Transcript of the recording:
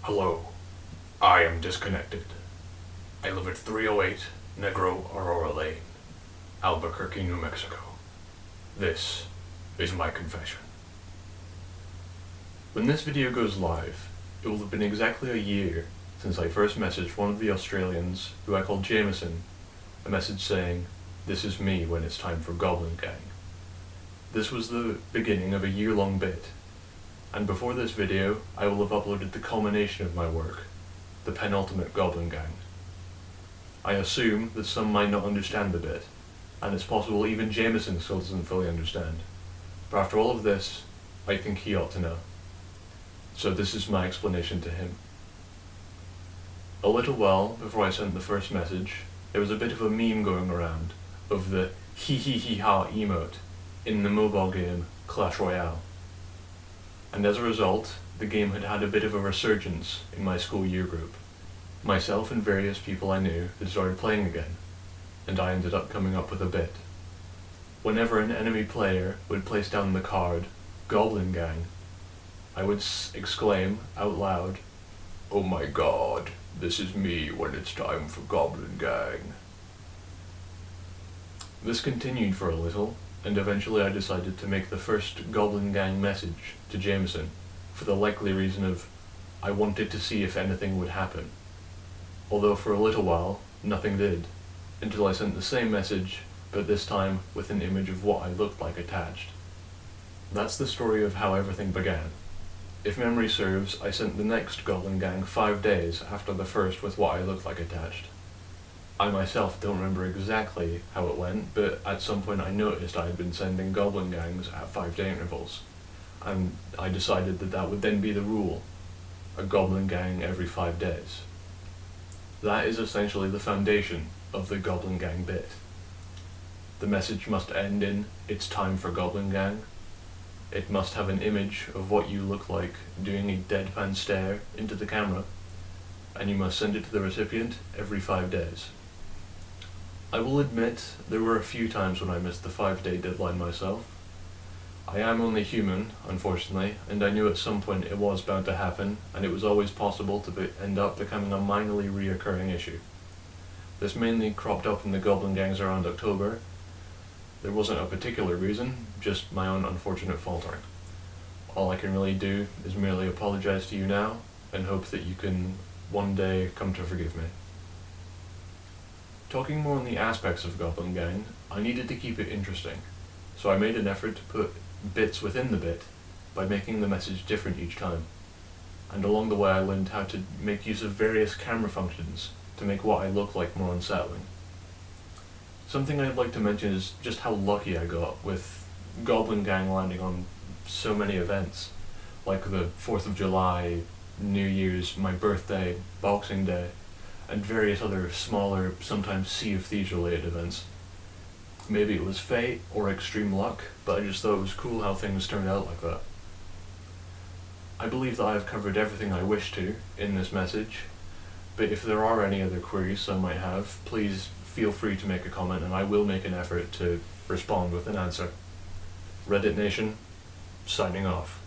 Hello, I am disconnected. I live at 308 Negro Aurora Lane, Albuquerque, New Mexico. This is my confession. When this video goes live, it will have been exactly a year since I first messaged one of the Australians, who I called Jameson, a message saying, "This is me when it's time for Goblin Gang." This was the beginning of a year-long bit, and before this video, I will have uploaded the culmination of my work, the penultimate Goblin Gang. I assume that some might not understand the bit, and it's possible even Jameson still doesn't fully understand. But after all of this, I think he ought to know. So this is my explanation to him. A little while before I sent the first message, there was a bit of a meme going around of the hee-hee-hee-ha emote in the mobile game Clash Royale. And as a result, the game had had a bit of a resurgence in my school year group. Myself and various people I knew had started playing again, and I ended up coming up with a bit. Whenever an enemy player would place down the card, Goblin Gang, I would exclaim out loud, "Oh my god, this is me when it's time for Goblin Gang." This continued for a little, and eventually I decided to make the first Goblin Gang message to Jameson, for the likely reason of I wanted to see if anything would happen. Although for a little while, nothing did, until I sent the same message, but this time with an image of what I looked like attached. That's the story of how everything began. If memory serves, I sent the next Goblin Gang 5 days after the first with what I looked like attached. I myself don't remember exactly how it went, but at some point I noticed I had been sending Goblin Gangs at 5-day intervals, and I decided that that would then be the rule, a Goblin Gang every 5 days. That is essentially the foundation of the Goblin Gang bit. The message must end in, "It's time for Goblin Gang." It must have an image of what you look like doing a deadpan stare into the camera, and you must send it to the recipient every 5 days. I will admit there were a few times when I missed the 5-day deadline myself. I am only human, unfortunately, and I knew at some point it was bound to happen, and it was always possible to end up becoming a minorly reoccurring issue. This mainly cropped up in the Goblin Gangs around October. There wasn't a particular reason, just my own unfortunate faltering. All I can really do is merely apologize to you now, and hope that you can one day come to forgive me. Talking more on the aspects of Goblin Gang, I needed to keep it interesting, so I made an effort to put bits within the bit by making the message different each time. And along the way I learned how to make use of various camera functions to make what I look like more unsettling. Something I'd like to mention is just how lucky I got with Goblin Gang landing on so many events, like the 4th of July, New Year's, my birthday, Boxing Day, and various other smaller, sometimes Sea of Thieves related events. Maybe it was fate or extreme luck, but I just thought it was cool how things turned out like that. I believe that I have covered everything I wish to in this message, but if there are any other queries some might have, please feel free to make a comment and I will make an effort to respond with an answer. Reddit Nation, signing off.